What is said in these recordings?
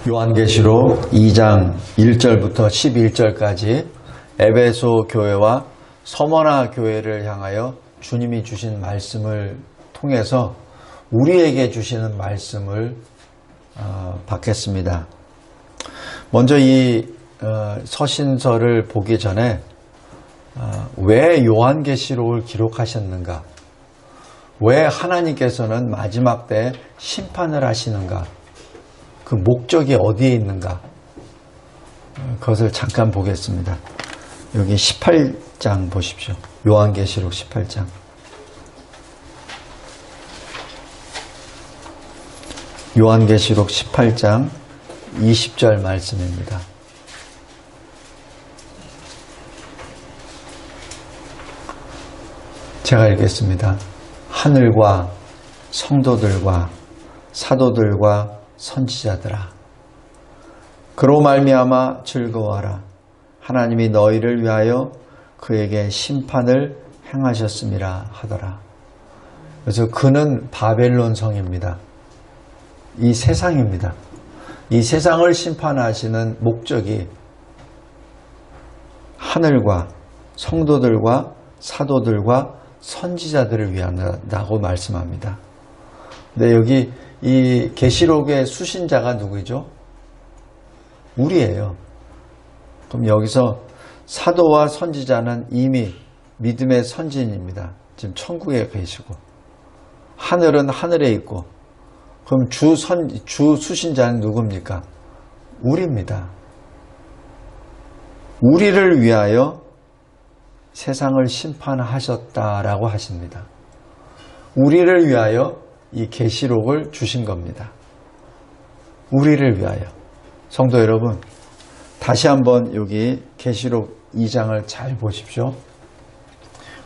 요한계시록 2장 1절부터 11절까지 에베소 교회와 서머나 교회를 향하여 주님이 주신 말씀을 통해서 우리에게 주시는 말씀을 받겠습니다. 먼저 이 서신서를 보기 전에 왜 요한계시록을 기록하셨는가? 왜 하나님께서는 마지막 때 심판을 하시는가? 그 목적이 어디에 있는가? 그것을 잠깐 보겠습니다. 여기 18장 보십시오. 요한계시록 18장. 요한계시록 18장 20절 말씀입니다. 제가 읽겠습니다. 하늘과 성도들과 사도들과 선지자들아, 그로 말미암아 즐거워하라. 하나님이 너희를 위하여 그에게 심판을 행하셨음이라 하더라. 그래서 그는 바벨론 성입니다. 이 세상입니다. 이 세상을 심판하시는 목적이 하늘과 성도들과 사도들과 선지자들을 위한다고 말씀합니다. 근데 여기 이 계시록의 수신자가 누구죠? 우리예요. 그럼 여기서 사도와 선지자는 이미 믿음의 선진입니다. 지금 천국에 계시고, 하늘은 하늘에 있고, 그럼 주 수신자는 누굽니까? 우리입니다. 우리를 위하여 세상을 심판하셨다라고 하십니다. 우리를 위하여 이 계시록을 주신 겁니다. 우리를 위하여. 성도 여러분, 다시 한번 여기 계시록 2장을 잘 보십시오.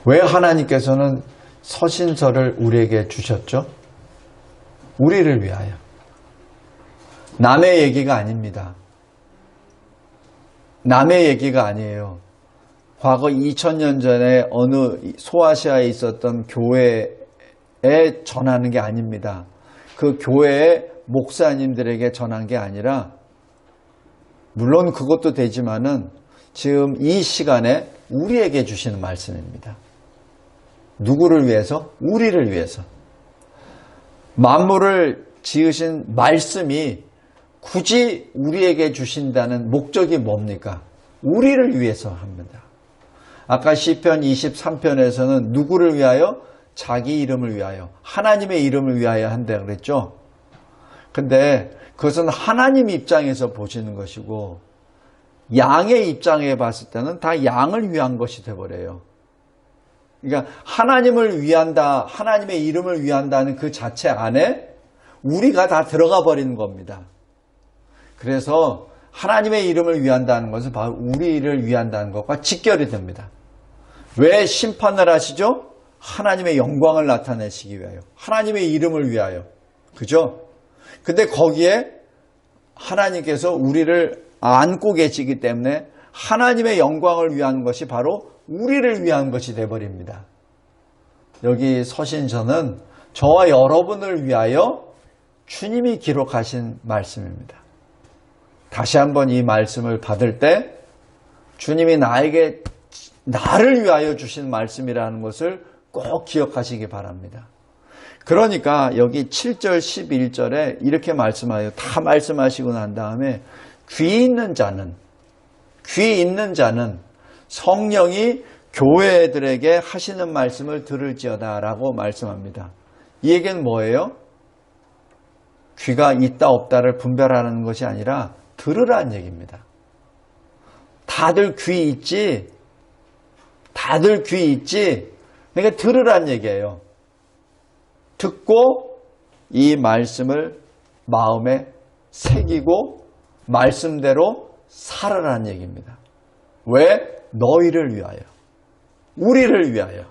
왜 하나님께서는 서신서를 우리에게 주셨죠? 우리를 위하여. 남의 얘기가 아닙니다. 남의 얘기가 아니에요. 과거 2000년 전에 어느 소아시아에 있었던 교회에 전하는 게 아닙니다. 그 교회의 목사님들에게 전한 게 아니라, 물론 그것도 되지만은 지금 이 시간에 우리에게 주시는 말씀입니다. 누구를 위해서? 우리를 위해서. 만물을 지으신 말씀이 굳이 우리에게 주신다는 목적이 뭡니까? 우리를 위해서 합니다. 아까 시편 23편에서는 누구를 위하여? 자기 이름을 위하여, 하나님의 이름을 위하여 한다 그랬죠. 근데 그것은 하나님 입장에서 보시는 것이고, 양의 입장에 봤을 때는 다 양을 위한 것이 되어버려요. 그러니까 하나님을 위한다, 하나님의 이름을 위한다는 그 자체 안에 우리가 다 들어가 버리는 겁니다. 그래서 하나님의 이름을 위한다는 것은 바로 우리를 위한다는 것과 직결이 됩니다. 왜 심판을 하시죠? 하나님의 영광을 나타내시기 위하여, 하나님의 이름을 위하여. 그죠? 근데 거기에 하나님께서 우리를 안고 계시기 때문에 하나님의 영광을 위한 것이 바로 우리를 위한 것이 되어버립니다. 여기 서신서는 저와 여러분을 위하여 주님이 기록하신 말씀입니다. 다시 한번 이 말씀을 받을 때 주님이 나를 위하여 주신 말씀이라는 것을 꼭 기억하시기 바랍니다. 그러니까 여기 7절 11절에 이렇게 말씀하여 다 말씀하시고 난 다음에 귀 있는 자는 성령이 교회들에게 하시는 말씀을 들을지어다 라고 말씀합니다. 이 얘기는 뭐예요? 귀가 있다 없다를 분별하는 것이 아니라 들으라는 얘기입니다. 다들 귀 있지? 그러니까 들으라는 얘기예요. 듣고 이 말씀을 마음에 새기고 말씀대로 살아라는 얘기입니다. 왜? 너희를 위하여, 우리를 위하여.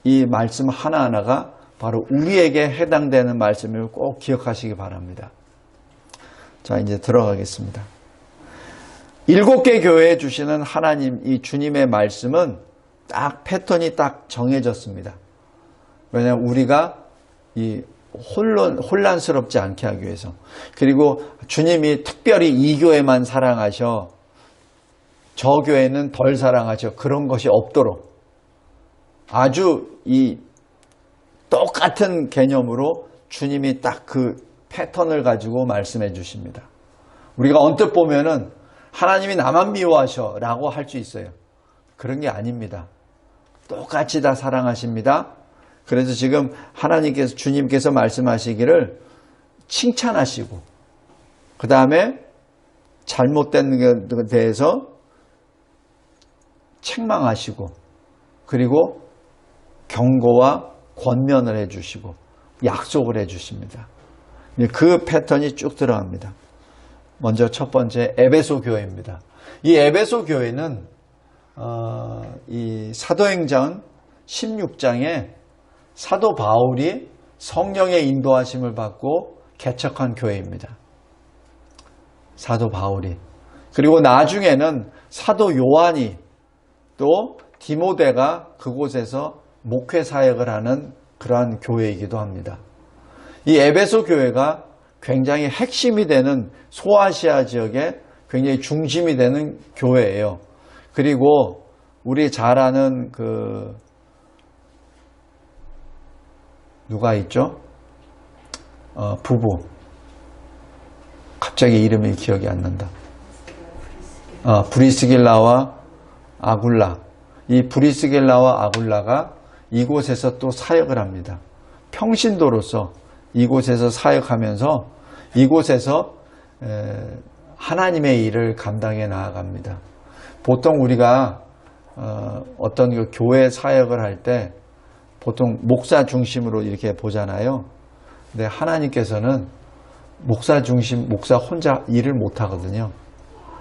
이 말씀 하나하나가 바로 우리에게 해당되는 말씀을 꼭 기억하시기 바랍니다. 자, 이제 들어가겠습니다. 7개 교회에 주시는 하나님, 이 주님의 말씀은 딱 패턴이 딱 정해졌습니다. 왜냐하면 우리가 이 혼란스럽지 않게 하기 위해서. 그리고 주님이 특별히 이 교회만 사랑하셔, 저 교회는 덜 사랑하셔, 그런 것이 없도록 아주 이 똑같은 개념으로 주님이 딱 그 패턴을 가지고 말씀해 주십니다. 우리가 언뜻 보면은 하나님이 나만 미워하셔 라고 할 수 있어요. 그런 게 아닙니다. 똑같이 다 사랑하십니다. 그래서 지금 하나님께서, 주님께서 말씀하시기를 칭찬하시고, 그 다음에 잘못된 것에 대해서 책망하시고, 그리고 경고와 권면을 해주시고 약속을 해주십니다. 그 패턴이 쭉 들어갑니다. 먼저 첫 번째 에베소 교회입니다. 이 에베소 교회는 이 사도행전 16장에 사도 바울이 성령의 인도하심을 받고 개척한 교회입니다. 사도 바울이. 그리고 나중에는 사도 요한이 또 디모데가 그곳에서 목회 사역을 하는 그러한 교회이기도 합니다. 이 에베소 교회가 굉장히 핵심이 되는 소아시아 지역의 굉장히 중심이 되는 교회예요. 그리고 우리 잘 아는 누가 있죠? 부부. 갑자기 이름이 기억이 안 난다. 브리스길라와 아굴라. 이 브리스길라와 아굴라가 이곳에서 또 사역을 합니다. 평신도로서 이곳에서 사역하면서 이곳에서 하나님의 일을 감당해 나아갑니다. 보통 우리가 어떤 그 교회 사역을 할 때 보통 목사 중심으로 이렇게 보잖아요. 근데 하나님께서는 목사 혼자 일을 못 하거든요.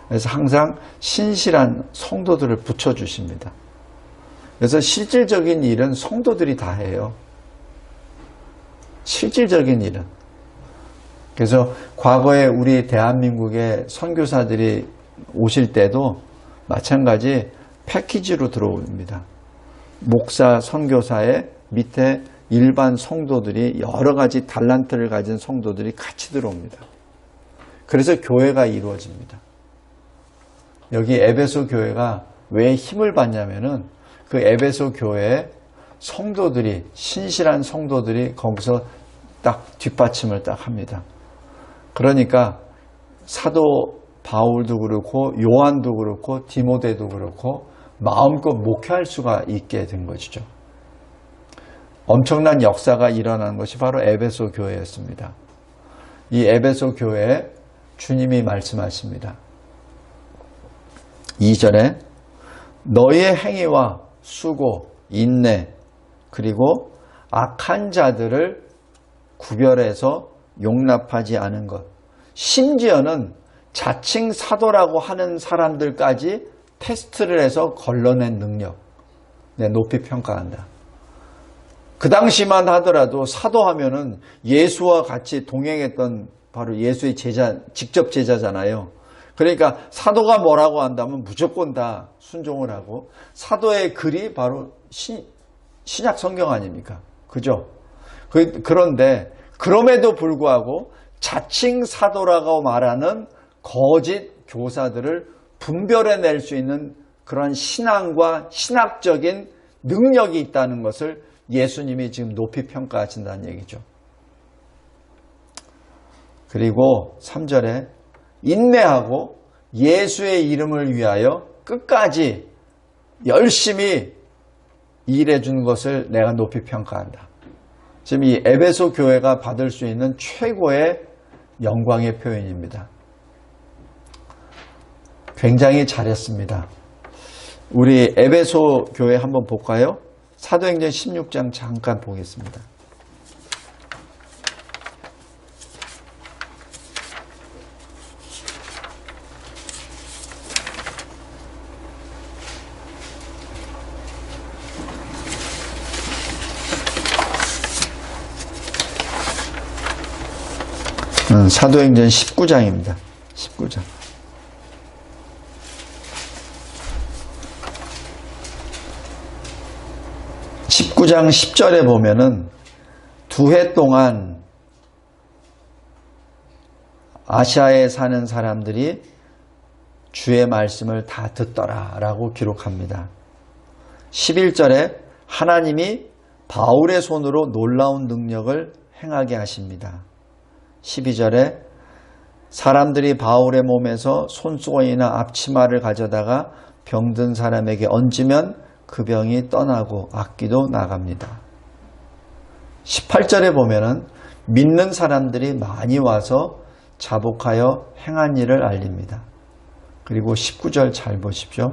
그래서 항상 신실한 성도들을 붙여주십니다. 그래서 실질적인 일은 성도들이 다 해요. 실질적인 일은. 그래서 과거에 우리 대한민국의 선교사들이 오실 때도 마찬가지 패키지로 들어옵니다. 목사, 선교사의 밑에 일반 성도들이 여러 가지 달란트를 가진 성도들이 같이 들어옵니다. 그래서 교회가 이루어집니다. 여기 에베소 교회가 왜 힘을 받냐면은 그 에베소 교회에 성도들이, 신실한 성도들이 거기서 딱 뒷받침을 딱 합니다. 그러니까 사도 바울도 그렇고 요한도 그렇고 디모데도 그렇고 마음껏 목회할 수가 있게 된 것이죠. 엄청난 역사가 일어난 것이 바로 에베소 교회였습니다. 이 에베소 교회에 주님이 말씀하십니다. 2절에 너희의 행위와 수고, 인내, 그리고 악한 자들을 구별해서 용납하지 않은 것. 심지어는 자칭 사도라고 하는 사람들까지 테스트를 해서 걸러낸 능력. 높이 평가한다. 그 당시만 하더라도 사도하면은 예수와 같이 동행했던 바로 예수의 직접 제자잖아요. 그러니까 사도가 뭐라고 한다면 무조건 다 순종을 하고, 사도의 글이 바로 신약 성경 아닙니까? 그죠? 그런데 그럼에도 불구하고 자칭 사도라고 말하는 거짓 교사들을 분별해낼 수 있는 그런 신앙과 신학적인 능력이 있다는 것을 예수님이 지금 높이 평가하신다는 얘기죠. 그리고 3절에 인내하고 예수의 이름을 위하여 끝까지 열심히 일해 주는 것을 내가 높이 평가한다. 지금 이 에베소 교회가 받을 수 있는 최고의 영광의 표현입니다. 굉장히 잘했습니다. 우리 에베소 교회 한번 볼까요? 사도행전 16장 잠깐 보겠습니다. 사도행전 19장입니다. 19장. 19장 10절에 보면은 2해 동안 아시아에 사는 사람들이 주의 말씀을 다 듣더라 라고 기록합니다. 11절에 하나님이 바울의 손으로 놀라운 능력을 행하게 하십니다. 12절에 사람들이 바울의 몸에서 손수건이나 앞치마를 가져다가 병든 사람에게 얹으면 그 병이 떠나고 악귀도 나갑니다. 18절에 보면은 믿는 사람들이 많이 와서 자복하여 행한 일을 알립니다. 그리고 19절 잘 보십시오.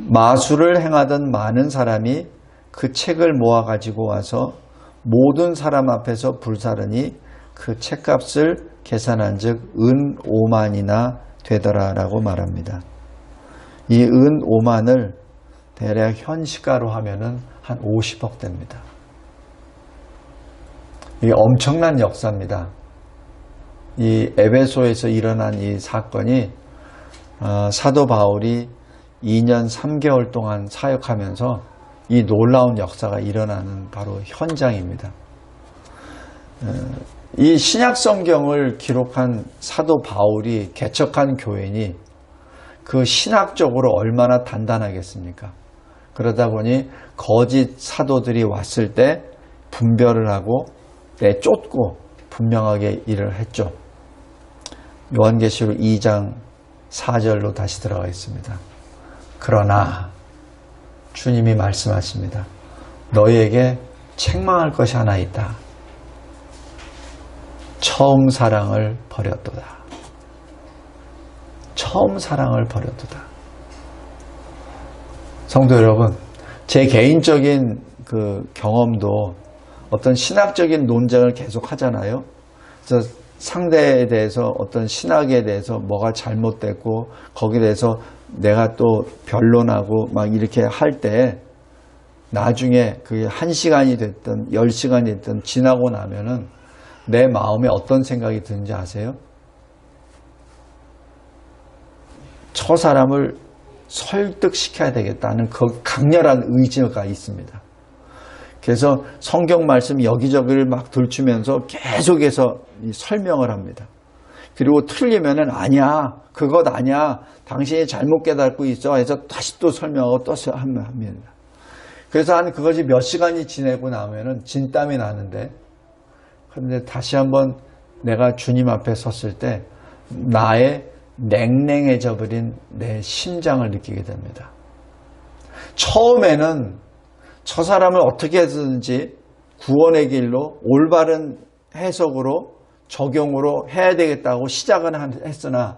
마술을 행하던 많은 사람이 그 책을 모아 가지고 와서 모든 사람 앞에서 불사르니 그 책값을 계산한 즉 은 5만이나 되더라라고 말합니다. 이 은 5만을 대략 현시가로 하면은 한 50억 됩니다. 이게 엄청난 역사입니다. 이 에베소에서 일어난 이 사건이 사도 바울이 2년 3개월 동안 사역하면서 이 놀라운 역사가 일어나는 바로 현장입니다. 이 신약 성경을 기록한 사도 바울이 개척한 교회니 그 신학적으로 얼마나 단단하겠습니까? 그러다 보니 거짓 사도들이 왔을 때 분별을 하고 내쫓고 분명하게 일을 했죠. 요한계시록 2장 4절로 다시 들어가 있습니다. 그러나 주님이 말씀하십니다. 너희에게 책망할 것이 하나 있다. 처음 사랑을 버렸도다. 처음 사랑을 버렸도다. 성도 여러분, 제 개인적인 그 경험도 어떤 신학적인 논쟁을 계속 하잖아요. 그래서 상대에 대해서 어떤 신학에 대해서 뭐가 잘못됐고 거기에 대해서 내가 또 변론하고 막 이렇게 할 때 나중에 그게 1시간이 됐든 10시간이 됐든 지나고 나면은 내 마음에 어떤 생각이 드는지 아세요? 저 사람을 설득시켜야 되겠다는 그 강렬한 의지가 있습니다. 그래서 성경 말씀 여기저기를 막 들추면서 계속해서 설명을 합니다. 그리고 틀리면은 아니야, 그것 아니야, 당신이 잘못 깨닫고 있어 해서 다시 또 설명하고 또 합니다. 그래서 한 그것이 몇 시간이 지내고 나면은 진땀이 나는데, 그런데 다시 한번 내가 주님 앞에 섰을 때 나의 냉랭해져 버린 내 심장을 느끼게 됩니다. 처음에는 저 사람을 어떻게 해서든지 구원의 길로 올바른 해석으로 적용으로 해야 되겠다고 시작은 했으나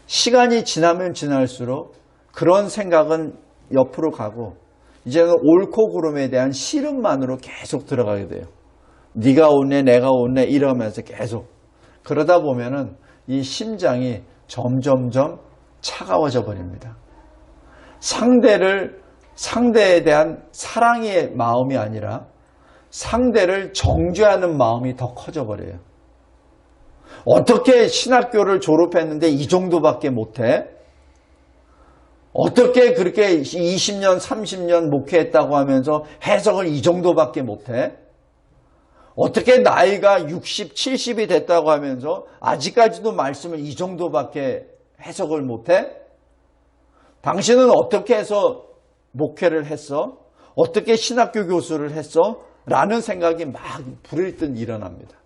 시간이 지나면 지날수록 그런 생각은 옆으로 가고 이제는 옳고 그름에 대한 씨름만으로 계속 들어가게 돼요. 네가 옳네 내가 옳네 이러면서 계속 그러다 보면은 이 심장이 점점점 차가워져 버립니다. 상대에 대한 사랑의 마음이 아니라 상대를 정죄하는 마음이 더 커져 버려요. 어떻게 신학교를 졸업했는데 이 정도밖에 못해? 어떻게 그렇게 20년, 30년 목회했다고 하면서 해석을 이 정도밖에 못해? 어떻게 나이가 60, 70이 됐다고 하면서 아직까지도 말씀을 이 정도밖에 해석을 못해? 당신은 어떻게 해서 목회를 했어? 어떻게 신학교 교수를 했어? 라는 생각이 막 불일 듯 일어납니다.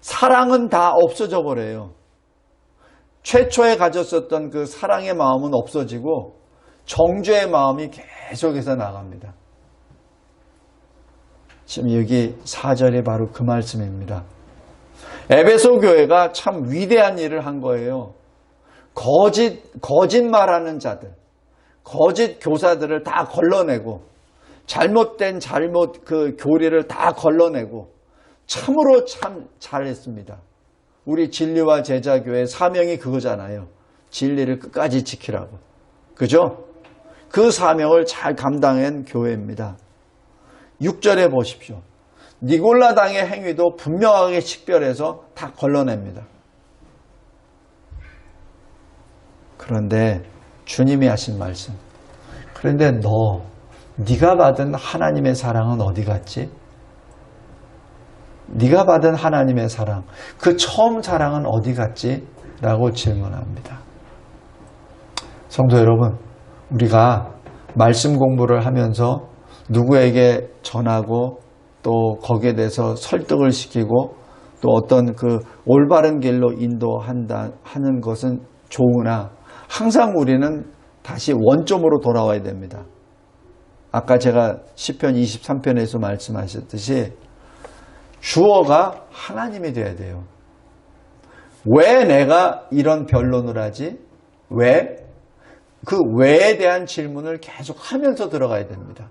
사랑은 다 없어져 버려요. 최초에 가졌었던 그 사랑의 마음은 없어지고 정죄의 마음이 계속해서 나갑니다. 지금 여기 4절이 바로 그 말씀입니다. 에베소 교회가 참 위대한 일을 한 거예요. 거짓말하는 자들, 거짓 교사들을 다 걸러내고 잘못된 그 교리를 다 걸러내고 참으로 참 잘했습니다. 우리 진리와 제자교회 사명이 그거잖아요. 진리를 끝까지 지키라고. 그죠? 그 사명을 잘 감당한 교회입니다. 6절에 보십시오. 니골라당의 행위도 분명하게 식별해서 다 걸러냅니다. 그런데 주님이 하신 말씀. 그런데 네가 받은 하나님의 사랑은 어디 갔지? 네가 받은 하나님의 사랑, 그 처음 사랑은 어디 갔지? 라고 질문합니다. 성도 여러분, 우리가 말씀 공부를 하면서 누구에게 전하고 또 거기에 대해서 설득을 시키고 또 어떤 그 올바른 길로 인도한다 하는 것은 좋으나 항상 우리는 다시 원점으로 돌아와야 됩니다. 아까 제가 시편 23편에서 말씀하셨듯이 주어가 하나님이 돼야 돼요. 왜 내가 이런 변론을 하지? 왜? 그 왜에 대한 질문을 계속 하면서 들어가야 됩니다.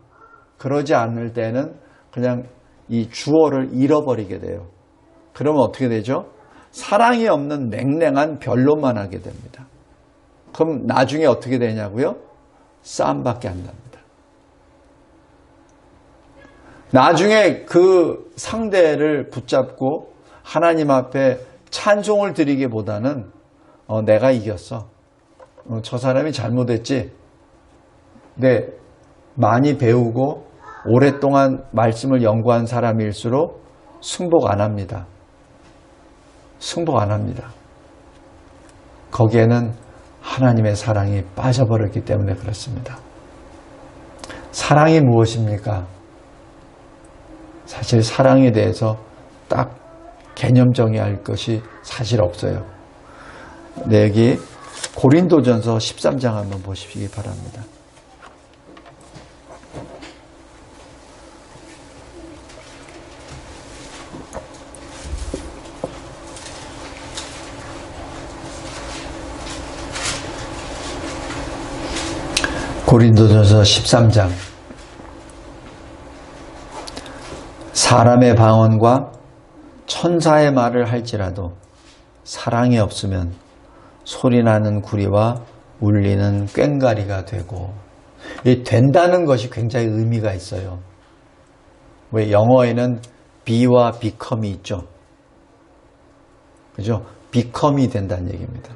그러지 않을 때는 그냥 이 주어를 잃어버리게 돼요. 그러면 어떻게 되죠? 사랑이 없는 냉랭한 변론만 하게 됩니다. 그럼 나중에 어떻게 되냐고요? 싸움밖에 안 납니다. 나중에 그 상대를 붙잡고 하나님 앞에 찬송을 드리기보다는 내가 이겼어. 저 사람이 잘못했지. 네, 많이 배우고 오랫동안 말씀을 연구한 사람일수록 승복 안 합니다. 승복 안 합니다. 거기에는 하나님의 사랑이 빠져버렸기 때문에 그렇습니다. 사랑이 무엇입니까? 사실 사랑에 대해서 딱 개념 정의할 것이 사실 없어요. 네, 여기 고린도전서 13장 한번 보시기 바랍니다. 고린도전서 13장. 사람의 방언과 천사의 말을 할지라도 사랑이 없으면 소리나는 구리와 울리는 꽹과리가 되고, 이 된다는 것이 굉장히 의미가 있어요. 왜 영어에는 be와 become이 있죠. 그죠? become이 된다는 얘기입니다.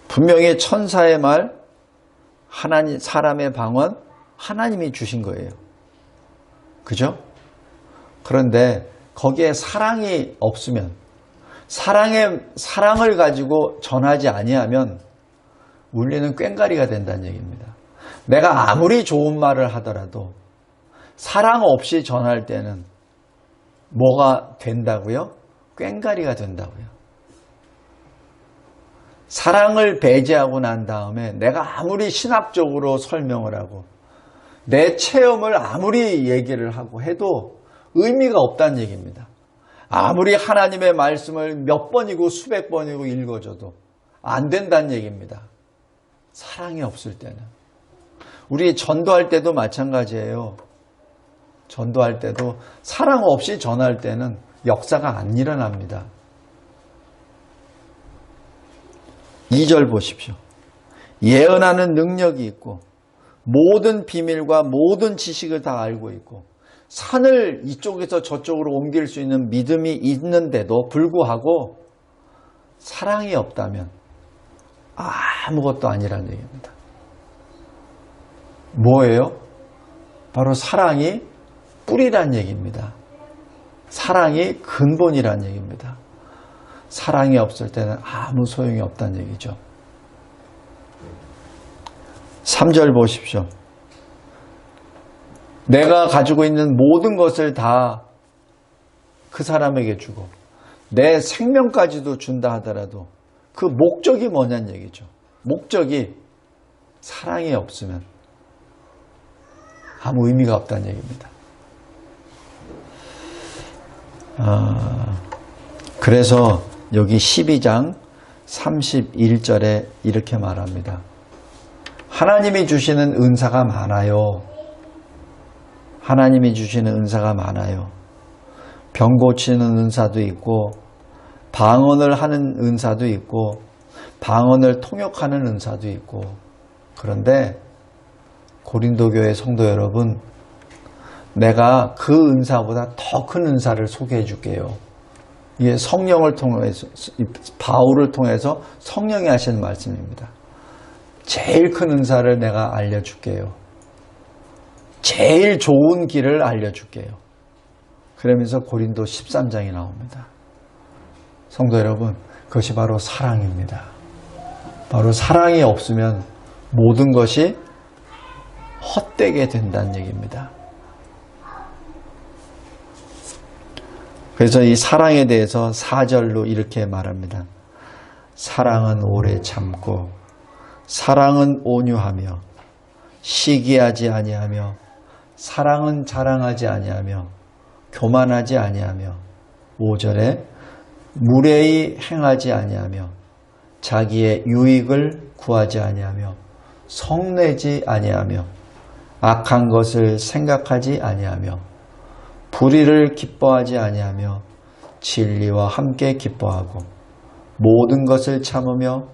분명히 천사의 말, 하나님, 사람의 방언, 하나님이 주신 거예요. 그죠? 그런데 거기에 사랑이 없으면, 사랑을 가지고 전하지 아니하면 울리는 꽹과리가 된다는 얘기입니다. 내가 아무리 좋은 말을 하더라도 사랑 없이 전할 때는 뭐가 된다고요? 꽹과리가 된다고요. 사랑을 배제하고 난 다음에 내가 아무리 신학적으로 설명을 하고 내 체험을 아무리 얘기를 하고 해도 의미가 없다는 얘기입니다. 아무리 하나님의 말씀을 몇 번이고 수백 번이고 읽어줘도 안 된다는 얘기입니다. 사랑이 없을 때는. 우리 전도할 때도 마찬가지예요. 전도할 때도 사랑 없이 전할 때는 역사가 안 일어납니다. 2절 보십시오. 예언하는 능력이 있고 모든 비밀과 모든 지식을 다 알고 있고 산을 이쪽에서 저쪽으로 옮길 수 있는 믿음이 있는데도 불구하고 사랑이 없다면 아무것도 아니라는 얘기입니다. 뭐예요? 바로 사랑이 뿌리란 얘기입니다. 사랑이 근본이란 얘기입니다. 사랑이 없을 때는 아무 소용이 없다는 얘기죠. 3절 보십시오. 내가 가지고 있는 모든 것을 다 그 사람에게 주고 내 생명까지도 준다 하더라도 그 목적이 뭐냐는 얘기죠. 목적이 사랑이 없으면 아무 의미가 없다는 얘기입니다. 그래서 여기 12장 31절에 이렇게 말합니다. 하나님이 주시는 은사가 많아요. 하나님이 주시는 은사가 많아요. 병 고치는 은사도 있고 방언을 하는 은사도 있고 방언을 통역하는 은사도 있고, 그런데 고린도 교회 성도 여러분, 내가 그 은사보다 더 큰 은사를 소개해 줄게요. 이게 성령을 통해서, 바울을 통해서 성령이 하시는 말씀입니다. 제일 큰 은사를 내가 알려줄게요. 제일 좋은 길을 알려줄게요. 그러면서 고린도 13장이 나옵니다. 성도 여러분, 그것이 바로 사랑입니다. 바로 사랑이 없으면 모든 것이 헛되게 된다는 얘기입니다. 그래서 이 사랑에 대해서 4절로 이렇게 말합니다. 사랑은 오래 참고 사랑은 온유하며 시기하지 아니하며 사랑은 자랑하지 아니하며 교만하지 아니하며 5절에 무례히 행하지 아니하며 자기의 유익을 구하지 아니하며 성내지 아니하며 악한 것을 생각하지 아니하며 불의를 기뻐하지 아니하며 진리와 함께 기뻐하고 모든 것을 참으며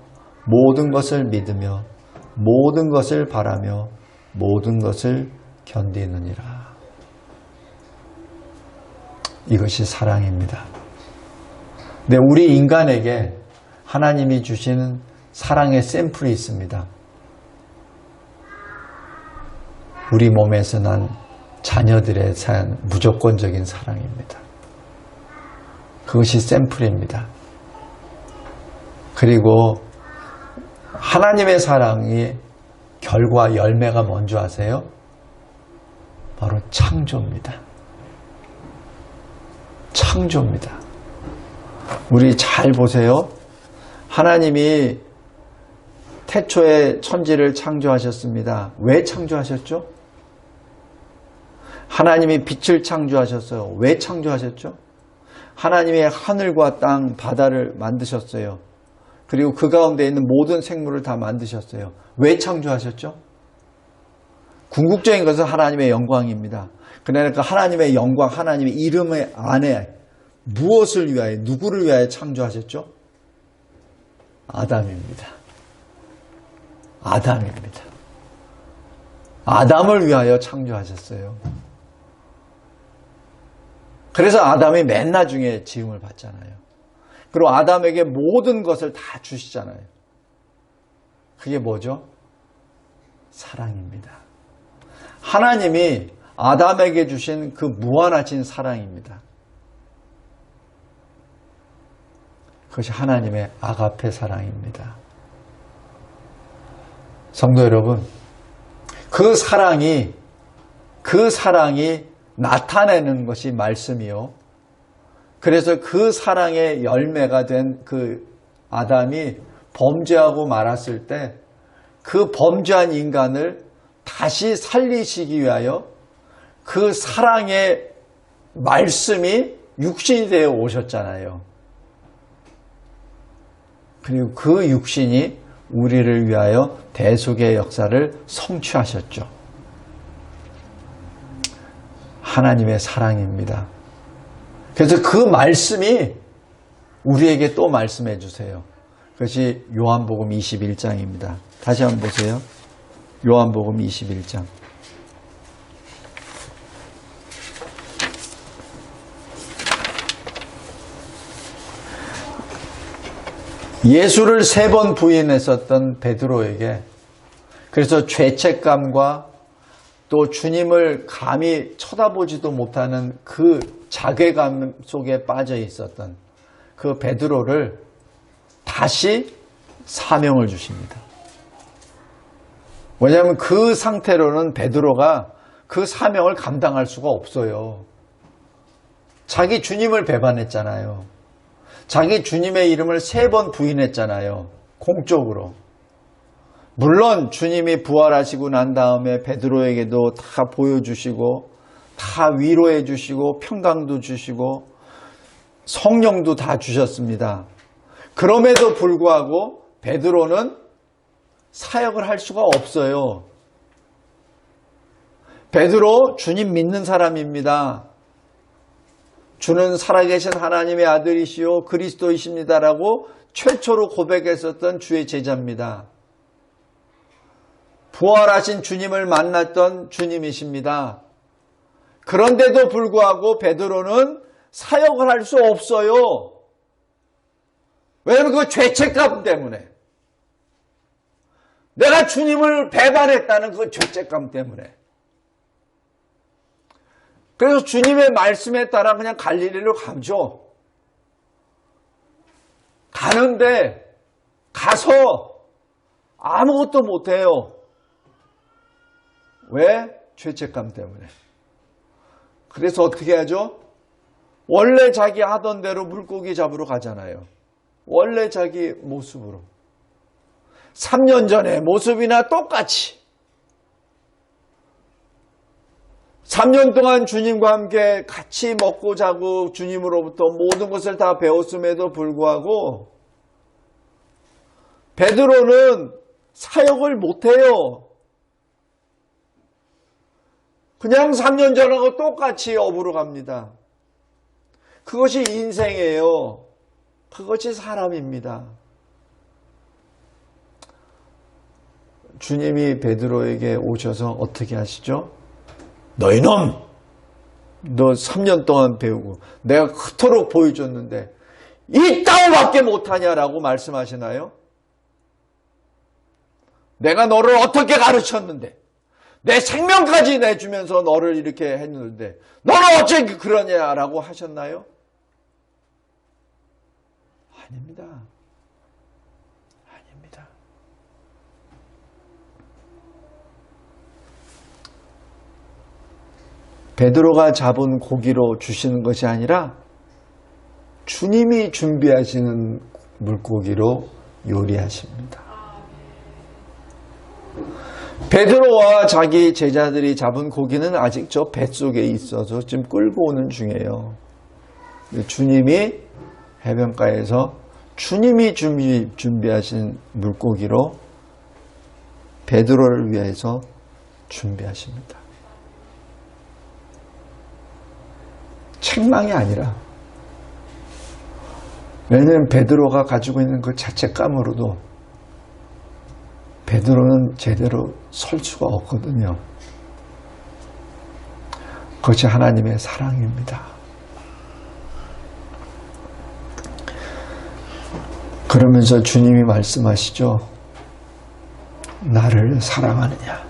모든 것을 믿으며 모든 것을 바라며 모든 것을 견디느니라. 이것이 사랑입니다. 근데 우리 인간에게 하나님이 주시는 사랑의 샘플이 있습니다. 우리 몸에서 난 자녀들에 대한 무조건적인 사랑입니다. 그것이 샘플입니다. 그리고 하나님의 사랑이 결과 열매가 뭔지 아세요? 바로 창조입니다. 창조입니다. 우리 잘 보세요. 하나님이 태초에 천지를 창조하셨습니다. 왜 창조하셨죠? 하나님이 빛을 창조하셨어요. 왜 창조하셨죠? 하나님의 하늘과 땅, 바다를 만드셨어요. 그리고 그 가운데 있는 모든 생물을 다 만드셨어요. 왜 창조하셨죠? 궁극적인 것은 하나님의 영광입니다. 그러니까 하나님의 영광, 하나님의 이름의 안에 무엇을 위하여, 누구를 위하여 창조하셨죠? 아담입니다. 아담입니다. 아담을 위하여 창조하셨어요. 그래서 아담이 맨 나중에 지음을 받잖아요. 그리고 아담에게 모든 것을 다 주시잖아요. 그게 뭐죠? 사랑입니다. 하나님이 아담에게 주신 그 무한하신 사랑입니다. 그것이 하나님의 아가페 사랑입니다. 성도 여러분, 그 사랑이 나타내는 것이 말씀이요. 그래서 그 사랑의 열매가 된 그 아담이 범죄하고 말았을 때 그 범죄한 인간을 다시 살리시기 위하여 그 사랑의 말씀이 육신이 되어 오셨잖아요. 그리고 그 육신이 우리를 위하여 대속의 역사를 성취하셨죠. 하나님의 사랑입니다. 그래서 그 말씀이 우리에게 또 말씀해 주세요. 그것이 요한복음 21장입니다. 다시 한번 보세요. 요한복음 21장. 예수를 3번 부인했었던 베드로에게 그래서 죄책감과 또 주님을 감히 쳐다보지도 못하는 그 자괴감 속에 빠져 있었던 그 베드로를 다시 사명을 주십니다. 왜냐하면 그 상태로는 베드로가 그 사명을 감당할 수가 없어요. 자기 주님을 배반했잖아요. 자기 주님의 이름을 3번 부인했잖아요. 공적으로. 물론 주님이 부활하시고 난 다음에 베드로에게도 다 보여주시고 다 위로해 주시고 평강도 주시고 성령도 다 주셨습니다. 그럼에도 불구하고 베드로는 사역을 할 수가 없어요. 베드로 주님 믿는 사람입니다. 주는 살아계신 하나님의 아들이시요 그리스도이십니다라고 최초로 고백했었던 주의 제자입니다. 부활하신 주님을 만났던 주님이십니다. 그런데도 불구하고 베드로는 사역을 할 수 없어요. 왜냐하면 그 죄책감 때문에. 내가 주님을 배반했다는 그 죄책감 때문에. 그래서 주님의 말씀에 따라 그냥 갈릴리로 가죠. 가는데 가서 아무것도 못해요. 왜? 죄책감 때문에. 그래서 어떻게 하죠? 원래 자기 하던 대로 물고기 잡으러 가잖아요. 원래 자기 모습으로. 3년 전의 모습이나 똑같이 3년 동안 주님과 함께 같이 먹고 자고 주님으로부터 모든 것을 다 배웠음에도 불구하고 베드로는 사역을 못해요. 그냥 3년 전하고 똑같이 업으로 갑니다. 그것이 인생이에요. 그것이 사람입니다. 주님이 베드로에게 오셔서 어떻게 하시죠? 너 이놈! 너 3년 동안 배우고 내가 그토록 보여줬는데 이따위밖에 못하냐라고 말씀하시나요? 내가 너를 어떻게 가르쳤는데 내 생명까지 내주면서 너를 이렇게 했는데 너는 어째 그러냐라고 하셨나요? 아닙니다. 아닙니다. 베드로가 잡은 고기로 주시는 것이 아니라 주님이 준비하시는 물고기로 요리하십니다. 베드로와 자기 제자들이 잡은 고기는 아직 저 뱃속에 있어서 지금 끌고 오는 중이에요. 주님이 해변가에서 주님이 준비하신 물고기로 베드로를 위해서 준비하십니다. 책망이 아니라, 왜냐하면 베드로가 가지고 있는 그 자책감으로도 베드로는 제대로 설 수가 없거든요. 그것이 하나님의 사랑입니다. 그러면서 주님이 말씀하시죠. 나를 사랑하느냐.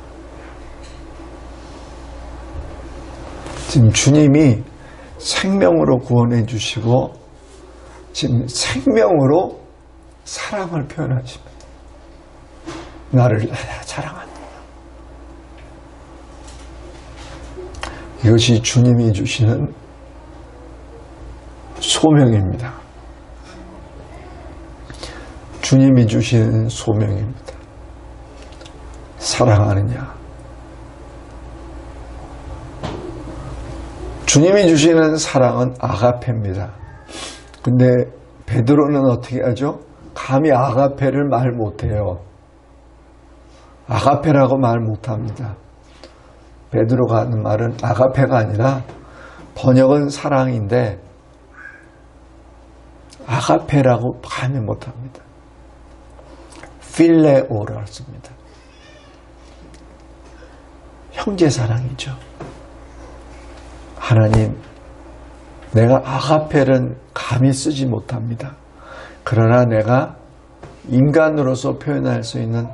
지금 주님이 생명으로 구원해 주시고 지금 생명으로 사랑을 표현하십니다. 나를 사랑한다. 이것이 주님이 주시는 소명입니다. 주님이 주시는 소명입니다. 사랑하느냐. 주님이 주시는 사랑은 아가페입니다. 근데 베드로는 어떻게 하죠? 감히 아가페를 말 못해요. 아가페라고 말 못합니다. 베드로가 하는 말은 아가페가 아니라 번역은 사랑인데 아가페라고 감히 못합니다. 필레오라고 씁니다. 형제 사랑이죠. 하나님, 내가 아가페는 감히 쓰지 못합니다. 그러나 내가 인간으로서 표현할 수 있는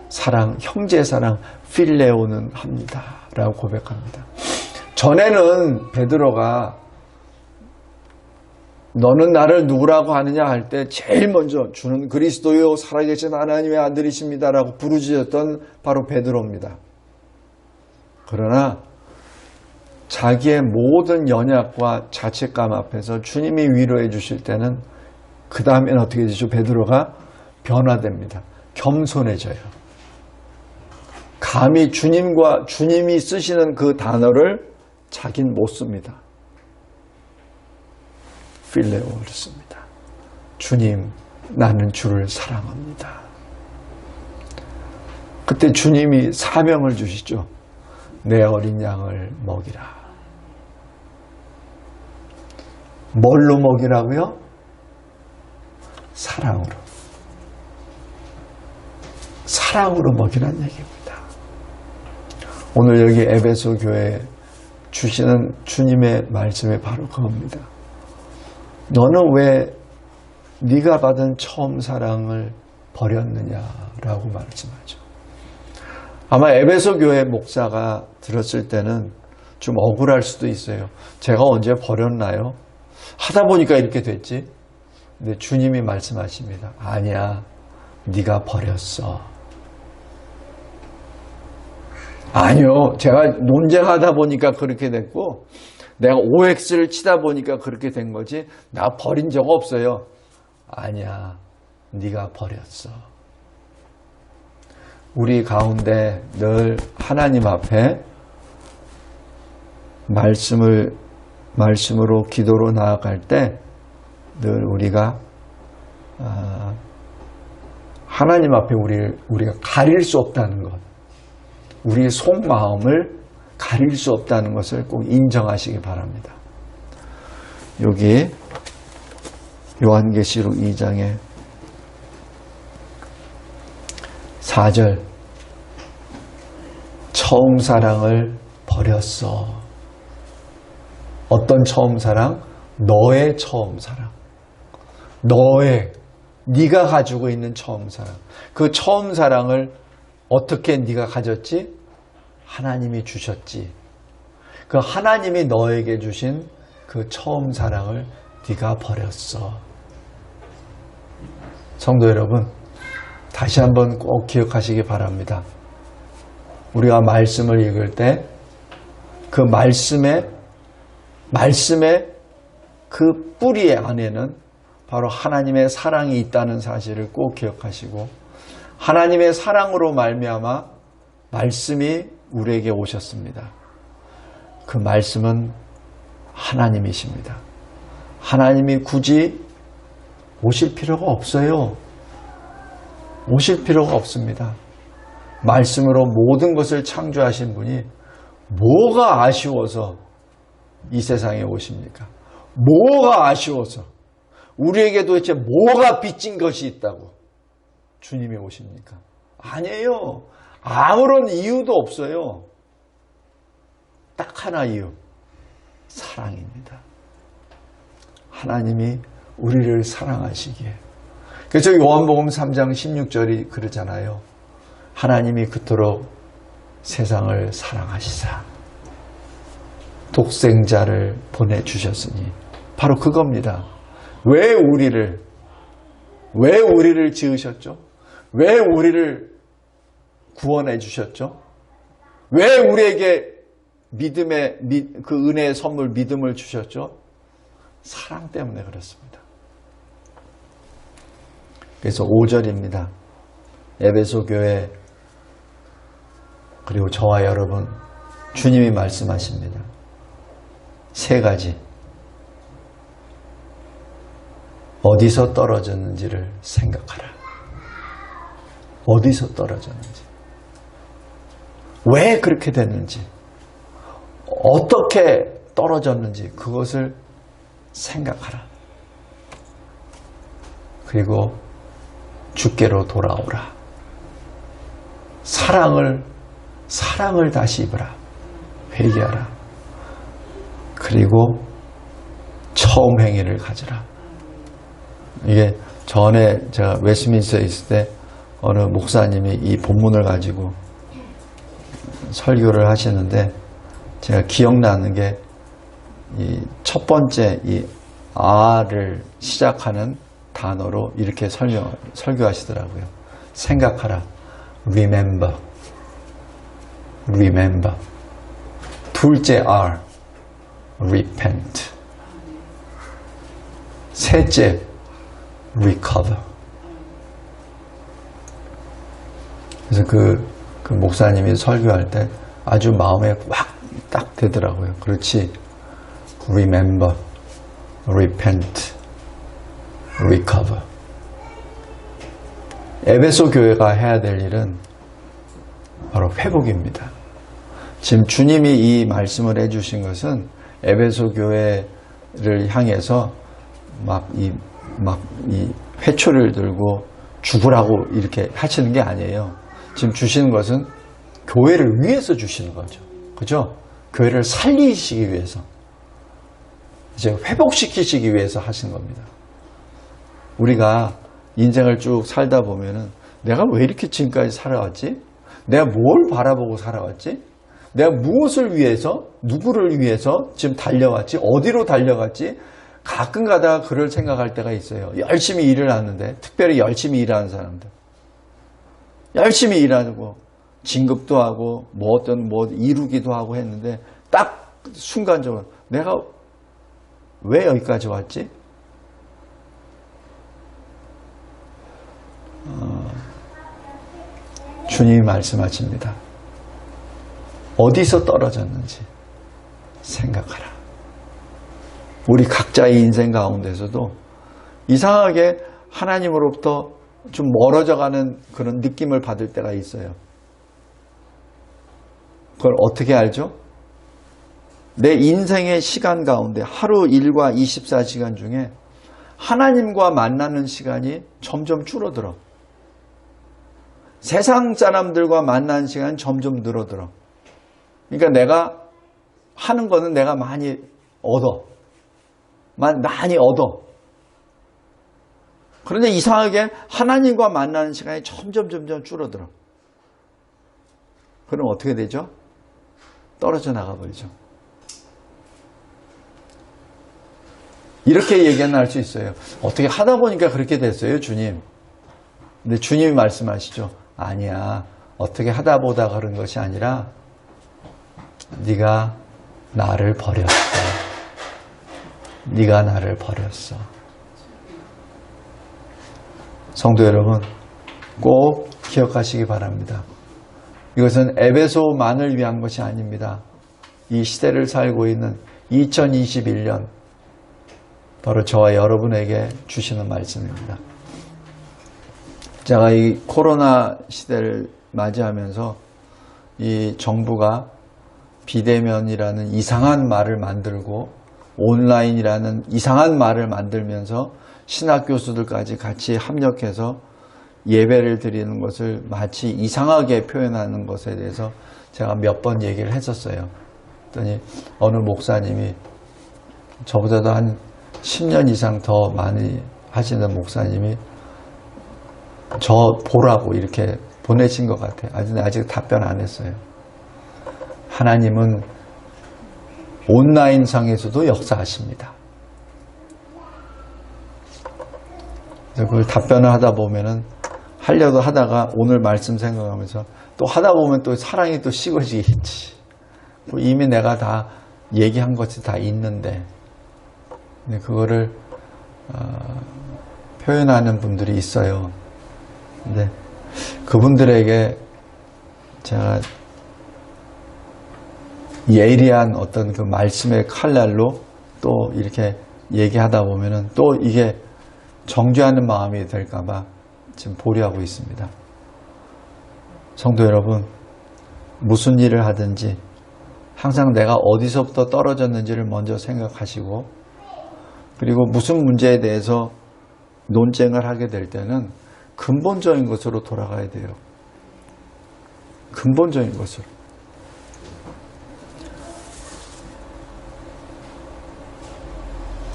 사랑, 형제 사랑, 필레오는 합니다. 라고 고백합니다. 전에는 베드로가 너는 나를 누구라고 하느냐 할 때 제일 먼저 주는 그리스도요 살아계신 하나님의 아들이십니다. 라고 부르짖었던 바로 베드로입니다. 그러나 자기의 모든 연약과 자책감 앞에서 주님이 위로해 주실 때는 그 다음에는 어떻게 되죠? 베드로가 변화됩니다. 겸손해져요. 감히 주님이 쓰시는 그 단어를 자긴 못 씁니다. 필레오를 씁니다. 주님, 나는 주를 사랑합니다. 그때 주님이 사명을 주시죠. 내 어린 양을 먹이라. 뭘로 먹이라고요? 사랑으로. 사랑으로 먹이라는 얘기입니다. 오늘 여기 에베소 교회에 주시는 주님의 말씀이 바로 그겁니다. 너는 왜 네가 받은 처음 사랑을 버렸느냐라고 말씀하죠. 아마 에베소 교회 목사가 들었을 때는 좀 억울할 수도 있어요. 제가 언제 버렸나요? 하다 보니까 이렇게 됐지. 근데 주님이 말씀하십니다. 아니야, 네가 버렸어. 아니요, 제가 논쟁하다 보니까 그렇게 됐고 내가 OX를 치다 보니까 그렇게 된 거지 나 버린 적 없어요. 아니야, 네가 버렸어. 우리 가운데 늘 하나님 앞에 말씀으로 기도로 나아갈 때 늘 우리가 하나님 앞에 우리가 가릴 수 없다는 것, 우리의 속마음을 가릴 수 없다는 것을 꼭 인정하시기 바랍니다. 여기 요한계시록 2장에 4절, 처음 사랑을 버렸어. 어떤 처음 사랑? 너의 처음 사랑. 네가 가지고 있는 처음 사랑. 그 처음 사랑을 어떻게 네가 가졌지? 하나님이 주셨지. 그 하나님이 너에게 주신 그 처음 사랑을 네가 버렸어. 성도 여러분, 다시 한번 꼭 기억하시기 바랍니다. 우리가 말씀을 읽을 때 그 말씀의 그 뿌리 안에는 바로 하나님의 사랑이 있다는 사실을 꼭 기억하시고, 하나님의 사랑으로 말미암아 말씀이 우리에게 오셨습니다. 그 말씀은 하나님이십니다. 하나님이 굳이 오실 필요가 없어요. 오실 필요가 없습니다. 말씀으로 모든 것을 창조하신 분이 뭐가 아쉬워서 이 세상에 오십니까? 뭐가 아쉬워서, 우리에게 도대체 뭐가 빚진 것이 있다고 주님이 오십니까? 아니에요. 아무런 이유도 없어요. 딱 하나 이유, 사랑입니다. 하나님이 우리를 사랑하시기에. 그래서 요한복음 3장 16절이 그러잖아요. 하나님이 그토록 세상을 사랑하시사 독생자를 보내주셨으니, 바로 그겁니다. 왜 우리를 지으셨죠? 왜 우리를 구원해 주셨죠? 왜 우리에게 그 은혜의 선물 믿음을 주셨죠? 사랑 때문에 그렇습니다. 그래서 5절입니다. 에베소 교회, 그리고 저와 여러분, 주님이 말씀하십니다. 세 가지. 어디서 떨어졌는지를 생각하라. 어디서 떨어졌는지, 왜 그렇게 됐는지, 어떻게 떨어졌는지 그것을 생각하라. 그리고 주께로 돌아오라. 사랑을 다시 입으라. 회개하라. 그리고 처음 행위를 가지라. 이게 전에 제가 웨스트민스터에 있을 때 어느 목사님이 이 본문을 가지고 설교를 하시는데, 제가 기억나는 게 이 첫 번째 이 R을 시작하는 단어로 이렇게 설교하시더라고요. 생각하라. Remember. 둘째 R, Repent. 셋째, Recover. 그래서 그 목사님이 설교할 때 아주 마음에 딱 되더라고요. 그렇지. Remember, Repent, Recover. 에베소 교회가 해야 될 일은 바로 회복입니다. 지금 주님이 이 말씀을 해주신 것은 에베소 교회를 향해서 이 회초를 들고 죽으라고 이렇게 하시는 게 아니에요. 지금 주시는 것은 교회를 위해서 주시는 거죠. 그죠? 교회를 살리시기 위해서, 이제 회복시키시기 위해서 하신 겁니다. 우리가 인생을 쭉 살다 보면은 내가 왜 이렇게 지금까지 살아왔지? 내가 뭘 바라보고 살아왔지? 내가 무엇을 위해서, 누구를 위해서 지금 달려왔지, 어디로 달려갔지, 가끔 가다가 그럴 생각할 때가 있어요. 열심히 일을 하는데, 특별히 열심히 일하는 사람들. 열심히 일하고, 진급도 하고, 뭐 이루기도 하고 했는데, 딱 순간적으로 내가 왜 여기까지 왔지? 주님이 말씀하십니다. 어디서 떨어졌는지 생각하라. 우리 각자의 인생 가운데서도 이상하게 하나님으로부터 좀 멀어져가는 그런 느낌을 받을 때가 있어요. 그걸 어떻게 알죠? 내 인생의 시간 가운데 하루 일과 24시간 중에 하나님과 만나는 시간이 점점 줄어들어. 세상 사람들과 만나는 시간이 점점 늘어들어. 그러니까 내가 하는 거는 내가 많이 얻어. 많이 얻어. 그런데 이상하게 하나님과 만나는 시간이 점점 줄어들어. 그럼 어떻게 되죠? 떨어져 나가버리죠. 이렇게 얘기는 할 수 있어요. 어떻게 하다 보니까 그렇게 됐어요, 주님. 근데 주님이 말씀하시죠. 아니야. 어떻게 하다 보다 그런 것이 아니라 네가 나를 버렸어. 네가 나를 버렸어. 성도 여러분, 꼭 기억하시기 바랍니다. 이것은 에베소만을 위한 것이 아닙니다. 이 시대를 살고 있는 2021년 바로 저와 여러분에게 주시는 말씀입니다. 제가 이 코로나 시대를 맞이하면서 이 정부가 비대면이라는 이상한 말을 만들고 온라인이라는 이상한 말을 만들면서 신학 교수들까지 같이 합력해서 예배를 드리는 것을 마치 이상하게 표현하는 것에 대해서 제가 몇 번 얘기를 했었어요. 그랬더니 어느 목사님이 저보다도 한 10년 이상 더 많이 하시는 목사님이 저 보라고 이렇게 보내신 것 같아요. 아직 답변 안 했어요. 하나님은 온라인상에서도 역사하십니다. 그래서 그걸 답변을 하다 보면은 하려고 하다가 오늘 말씀 생각하면서 또 하다 보면 또 사랑이 또 식어지겠지. 이미 내가 다 얘기한 것이 다 있는데 그거를 표현하는 분들이 있어요. 근데 그분들에게 제가 예리한 어떤 그 말씀의 칼날로 또 이렇게 얘기하다 보면은 또 이게 정죄하는 마음이 될까봐 지금 보류하고 있습니다. 성도 여러분, 무슨 일을 하든지 항상 내가 어디서부터 떨어졌는지를 먼저 생각하시고, 그리고 무슨 문제에 대해서 논쟁을 하게 될 때는 근본적인 것으로 돌아가야 돼요. 근본적인 것으로.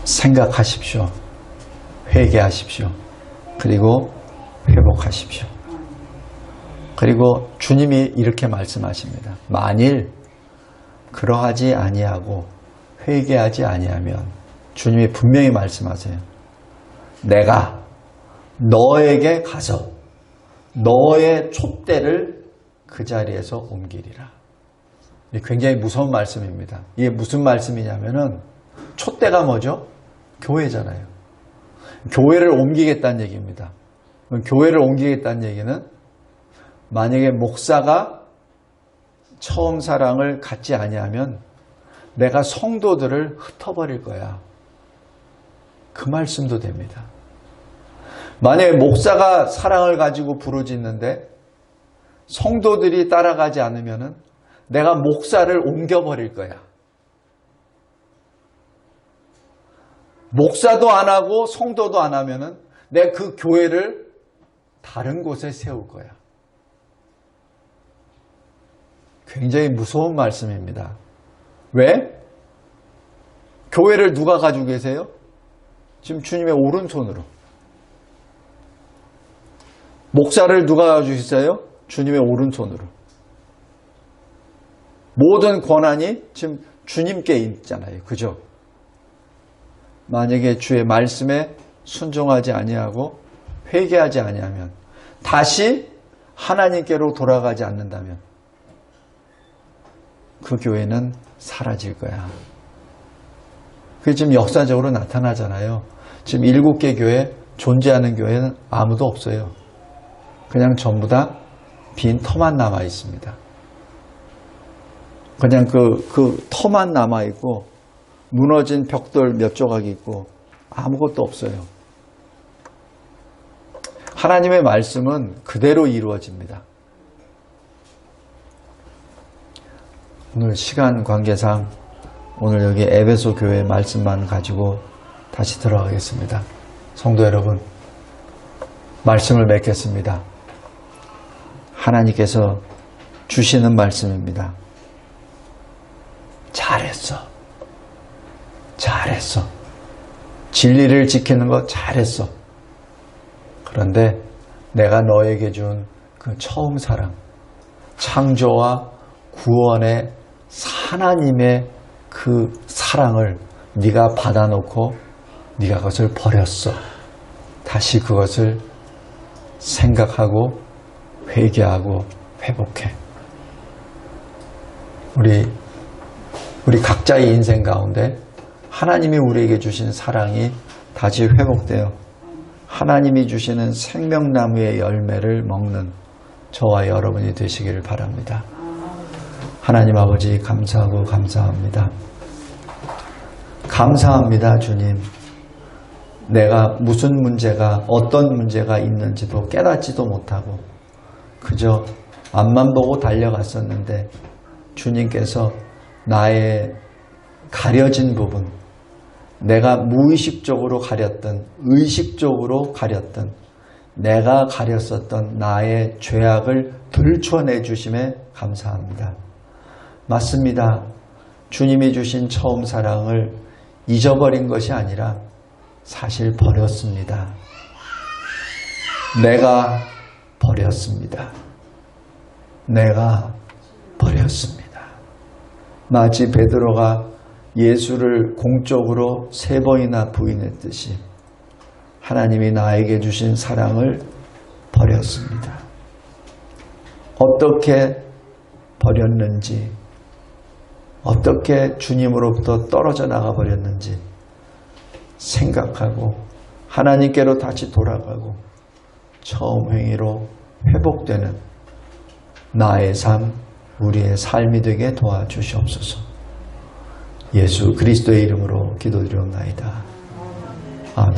생각하십시오. 회개하십시오. 그리고 회복하십시오. 그리고 주님이 이렇게 말씀하십니다. 만일 그러하지 아니하고 회개하지 아니하면 주님이 분명히 말씀하세요. 내가 너에게 가서 너의 촛대를 그 자리에서 옮기리라. 굉장히 무서운 말씀입니다. 이게 무슨 말씀이냐면은 촛대가 뭐죠? 교회잖아요. 교회를 옮기겠다는 얘기입니다. 교회를 옮기겠다는 얘기는 만약에 목사가 처음 사랑을 갖지 아니하면 내가 성도들을 흩어버릴 거야. 그 말씀도 됩니다. 만약에 목사가 사랑을 가지고 부르짖는데 성도들이 따라가지 않으면 내가 목사를 옮겨버릴 거야. 목사도 안 하고 성도도 안 하면은 내가 그 교회를 다른 곳에 세울 거야. 굉장히 무서운 말씀입니다. 왜? 교회를 누가 가지고 계세요? 지금 주님의 오른손으로. 목사를 누가 가지고 있어요? 주님의 오른손으로. 모든 권한이 지금 주님께 있잖아요. 그죠? 만약에 주의 말씀에 순종하지 아니하고 회개하지 아니하면, 다시 하나님께로 돌아가지 않는다면 그 교회는 사라질 거야. 그게 지금 역사적으로 나타나잖아요. 지금 7개 교회, 존재하는 교회는 아무도 없어요. 그냥 전부 다 빈 터만 남아 있습니다. 그냥 그 터만 남아 있고, 무너진 벽돌 몇 조각이 있고, 아무것도 없어요. 하나님의 말씀은 그대로 이루어집니다. 오늘 시간 관계상 오늘 여기 에베소 교회 말씀만 가지고 다시 들어가겠습니다. 성도 여러분, 말씀을 맺겠습니다. 하나님께서 주시는 말씀입니다. 잘했어. 잘했어. 진리를 지키는 거 잘했어. 그런데 내가 너에게 준 그 처음 사랑, 창조와 구원의 하나님의 그 사랑을 네가 받아놓고 네가 그것을 버렸어. 다시 그것을 생각하고 회개하고 회복해. 우리 각자의 인생 가운데 하나님이 우리에게 주신 사랑이 다시 회복되어 하나님이 주시는 생명나무의 열매를 먹는 저와 여러분이 되시기를 바랍니다. 하나님 아버지, 감사하고 감사합니다. 감사합니다, 주님. 내가 무슨 문제가, 어떤 문제가 있는지도 깨닫지도 못하고 그저 앞만 보고 달려갔었는데, 주님께서 나의 가려진 부분, 내가 무의식적으로 가렸던, 의식적으로 가렸던, 내가 가렸었던 나의 죄악을 들춰내 주심에 감사합니다. 맞습니다. 주님이 주신 처음 사랑을 잊어버린 것이 아니라 사실 버렸습니다. 내가 버렸습니다. 내가 버렸습니다. 마치 베드로가 예수를 공적으로 3번이나 부인했듯이 하나님이 나에게 주신 사랑을 버렸습니다. 어떻게 버렸는지, 어떻게 주님으로부터 떨어져 나가 버렸는지 생각하고 하나님께로 다시 돌아가고 처음 행위로 회복되는 나의 삶, 우리의 삶이 되게 도와주시옵소서. 예수 그리스도의 이름으로 기도드리옵나이다. 아멘.